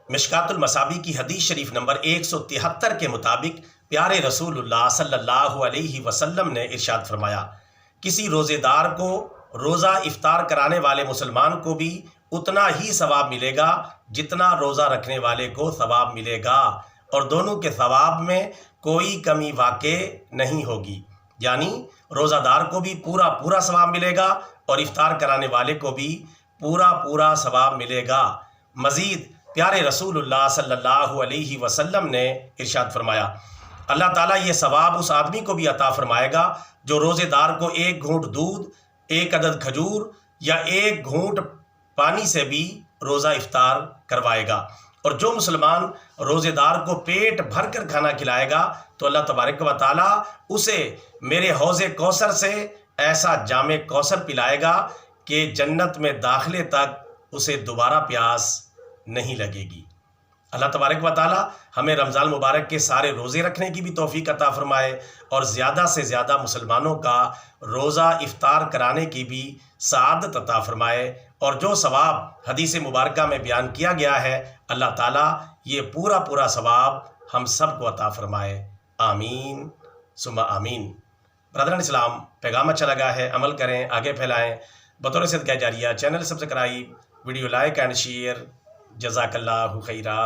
مشکات المصابیح کی حدیث شریف نمبر 173 کے مطابق پیارے رسول اللہ صلی اللہ علیہ وسلم نے ارشاد فرمایا، کسی روزے دار کو روزہ افطار کرانے والے مسلمان کو بھی اتنا ہی ثواب ملے گا جتنا روزہ رکھنے والے کو ثواب ملے گا، اور دونوں کے ثواب میں کوئی کمی واقع نہیں ہوگی۔ یعنی روزہ دار کو بھی پورا ثواب ملے گا اور افطار کرانے والے کو بھی پورا ثواب ملے گا۔ مزید پیارے رسول اللہ صلی اللہ علیہ وسلم نے ارشاد فرمایا، اللہ تعالیٰ یہ ثواب اس آدمی کو بھی عطا فرمائے گا جو روزے دار کو 1 گھونٹ دودھ، 1 عدد کھجور یا 1 گھونٹ پانی سے بھی روزہ افطار کروائے گا، اور جو مسلمان روزے دار کو پیٹ بھر کر کھانا کھلائے گا تو اللہ تبارک و تعالیٰ اسے میرے حوض کوثر سے ایسا جام کوثر پلائے گا کہ جنت میں داخلے تک اسے دوبارہ پیاس نہیں لگے گی۔ اللہ تبارک و تعالیٰ ہمیں رمضان مبارک کے سارے روزے رکھنے کی بھی توفیق عطا فرمائے اور زیادہ سے زیادہ مسلمانوں کا روزہ افطار کرانے کی بھی سعادت عطا فرمائے، اور جو ثواب حدیث مبارکہ میں بیان کیا گیا ہے اللہ تعالیٰ یہ پورا ثواب ہم سب کو عطا فرمائے، آمین ثم آمین۔ برادران اسلام، پیغام اچھا لگا ہے عمل کریں، آگے پھیلائیں، بطور صدقہ جاریہ channel subscribe, video like and share, جزاک اللہ خیرہ۔